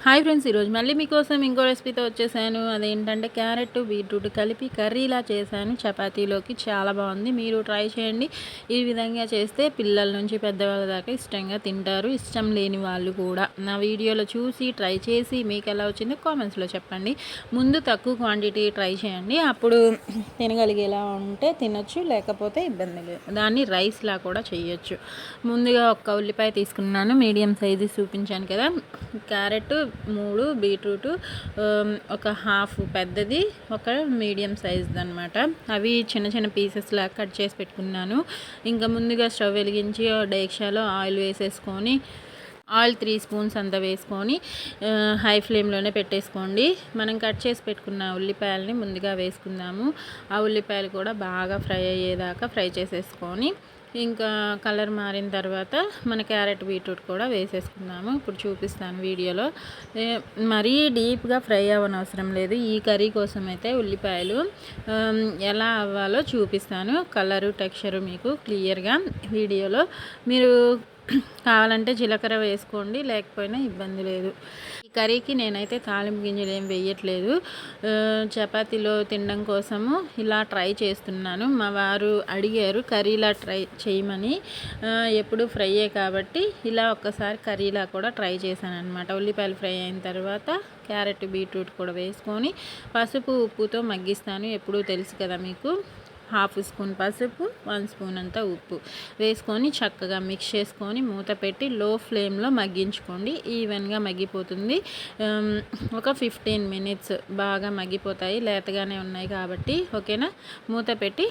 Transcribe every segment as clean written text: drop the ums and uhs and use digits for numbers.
Hi friends, ఈరోజు మళ్ళీ మీకోసం ఇంకో రెసిపీతో వచ్చేసాను. అదేంటంటే క్యారెట్ బీట్రూట్ కలిపి కర్రీలా చేశాను. చపాతీలోకి చాలా బాగుంది. మీరు ట్రై చేయండి. ఈ విధంగా చేస్తే పిల్లల నుంచి పెద్దవాళ్ళ దాకా ఇష్టంగా తింటారు. ఇష్టం లేని వాళ్ళు కూడా నా వీడియోలో చూసి ట్రై చేసి మీకు ఎలా వచ్చిందో కామెంట్స్లో చెప్పండి. ముందు తక్కువ క్వాంటిటీ ట్రై చేయండి. అప్పుడు తినగలిగేలా ఉంటే తినొచ్చు, లేకపోతే ఇబ్బంది లేదు. దాన్ని రైస్లా కూడా చేయొచ్చు. ముందుగా ఒక్క ఉల్లిపాయ తీసుకున్నాను. మీడియం సైజు చూపించాను కదా. క్యారెట్ 3, బీట్రూట్ ఒక హాఫ్ పెద్దది, ఒక మీడియం సైజ్ది అనమాట. అవి చిన్న చిన్న పీసెస్లా కట్ చేసి పెట్టుకున్నాను. ఇంకా ముందుగా స్టవ్ వెలిగించి డేక్షాలో ఆయిల్ వేసేసుకొని ఆయిల్ 3 స్పూన్స్ అంతా వేసుకొని హై ఫ్లేమ్లోనే పెట్టేసుకోండి. మనం కట్ చేసి పెట్టుకున్న ఉల్లిపాయలని ముందుగా వేసుకుందాము. ఆ ఉల్లిపాయలు కూడా బాగా ఫ్రై అయ్యేదాకా ఫ్రై చేసేసుకొని ఇంకా కలర్ మారిన తర్వాత మన క్యారెట్ బీట్రూట్ కూడా వేసేసుకుందాము. ఇప్పుడు చూపిస్తాను వీడియోలో. మరీ డీప్గా ఫ్రై అవ్వనవసరం లేదు. ఈ కర్రీ కోసం అయితే ఉల్లిపాయలు ఎలా అవ్వాలో చూపిస్తాను. కలరు టెక్స్చరు మీకు క్లియర్గా వీడియోలో. మీరు కావాలంటే జీలకర్ర వేసుకోండి, లేకపోయినా ఇబ్బంది లేదు. ఈ కర్రీకి నేనైతే తాలింపు గింజలు ఏం వేయట్లేదు. చపాతీలో తినడం కోసము ఇలా ట్రై చేస్తున్నాను. మా వారు అడిగారు కర్రీలా ట్రై చేయమని. ఎప్పుడు ఫ్రైయే కాబట్టి ఇలా ఒక్కసారి కర్రీలా కూడా ట్రై చేశాను అనమాట. ఉల్లిపాయలు ఫ్రై అయిన తర్వాత క్యారెట్ బీట్రూట్ కూడా వేసుకొని పసుపు ఉప్పుతో మగ్గిస్తాను. ఎప్పుడూ తెలుసు కదా మీకు. హాఫ్ స్పూన్ పసుపు, 1 స్పూన్ అంతా ఉప్పు వేసుకొని చక్కగా మిక్స్ చేసుకొని మూత పెట్టి లో ఫ్లేమ్లో మగ్గించుకోండి. ఈవెన్గా మగ్గిపోతుంది. ఒక 15 మినిట్స్ బాగా మగ్గిపోతాయి, లేతగానే ఉన్నాయి కాబట్టి. ఓకేనా. మూత పెట్టి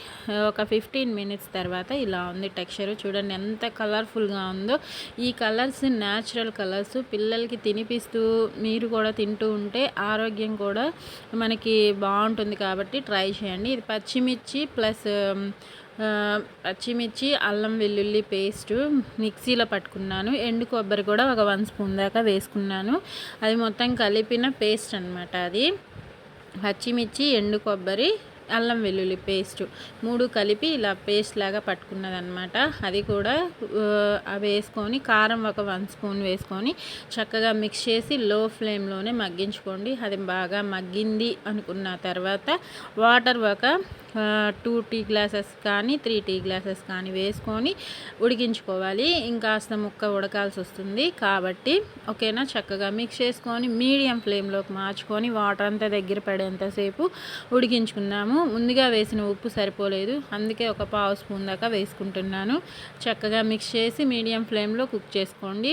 ఒక 15 మినిట్స్ తర్వాత ఇలా ఉంది టెక్స్చర్. చూడండి ఎంత కలర్ఫుల్గా ఉందో. ఈ కలర్స్ న్యాచురల్ కలర్స్. పిల్లలకి తినిపిస్తూ మీరు కూడా తింటూ ఉంటే ఆరోగ్యం కూడా మనకి బాగుంటుంది కాబట్టి ట్రై చేయండి. ఇది పచ్చిమిర్చి, అల్లం వెల్లుల్లి పేస్టు మిక్సీలో పట్టుకున్నాను. ఎండు కొబ్బరి కూడా ఒక 1 స్పూన్ దాకా వేసుకున్నాను. అది మొత్తం కలిపిన పేస్ట్ అనమాట. అది పచ్చిమిర్చి, ఎండు కొబ్బరి, అల్లం వెల్లుల్లి పేస్టు 3 కలిపి ఇలా పేస్ట్ లాగా పట్టుకున్నదనమాట. అది కూడా వేసుకొని కారం ఒక 1 స్పూన్ వేసుకొని చక్కగా మిక్స్ చేసి లో ఫ్లేమ్లోనే మగ్గించుకోండి. అది బాగా మగ్గింది అనుకున్న తర్వాత వాటర్ ఒక 2 టీ గ్లాసెస్ కానీ 3 టీ గ్లాసెస్ కానీ వేసుకొని ఉడికించుకోవాలి. ఇంకాస్త ముక్క ఉడకాల్సి వస్తుంది కాబట్టి. ఓకేనా. చక్కగా మిక్స్ చేసుకొని మీడియం ఫ్లేమ్లోకి మార్చుకొని వాటర్ అంతా దగ్గర పడేంతసేపు ఉడికించుకున్నాము. ముందుగా వేసిన ఉప్పు సరిపోలేదు, అందుకే ఒక 1/2 స్పూన్ దాకా వేసుకుంటున్నాను. చక్కగా మిక్స్ చేసి మీడియం ఫ్లేమ్లో కుక్ చేసుకోండి.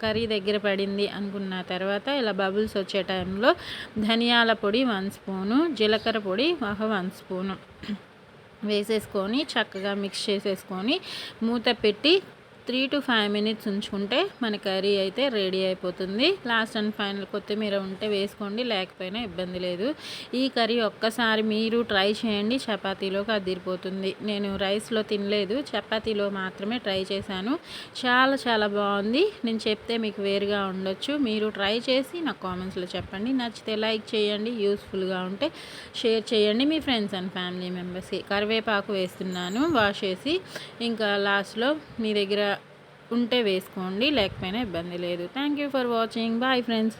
కర్రీ దగ్గర పడింది అనుకున్న తర్వాత ఇలా బబుల్స్ వచ్చే టైంలో ధనియాల పొడి 1 స్పూను, జీలకర్ర పొడి ఒక 1 స్పూను వేసేసుకొని చక్కగా మిక్స్ చేసేసుకొని మూత పెట్టి 3 to 5 మినిట్స్ ఉంచుకుంటే మన కర్రీ అయితే రెడీ అయిపోతుంది. లాస్ట్ అండ్ ఫైనల్ కొత్తిమీర ఉంటే వేసుకోండి, లేకపోయినా ఇబ్బంది లేదు. ఈ కర్రీ ఒక్కసారి మీరు ట్రై చేయండి. చపాతీలోకి అదిరిపోతుంది. నేను రైస్లో తినలేదు, చపాతీలో మాత్రమే ట్రై చేశాను. చాలా చాలా బాగుంది. నేను చెప్తే మీకు వేరుగా ఉండొచ్చు. మీరు ట్రై చేసి నాకు కామెంట్స్లో చెప్పండి. నచ్చితే లైక్ చేయండి, యూస్ఫుల్గా ఉంటే షేర్ చేయండి మీ ఫ్రెండ్స్ అండ్ ఫ్యామిలీ మెంబర్స్కి. కరివేపాకు వేస్తున్నాను వాష్ చేసి. ఇంకా లాస్ట్లో మీ దగ్గర ఉంటే వేసుకోండి, లేకపోయినా ఇబ్బంది లేదు. Thank you for watching. Bye friends.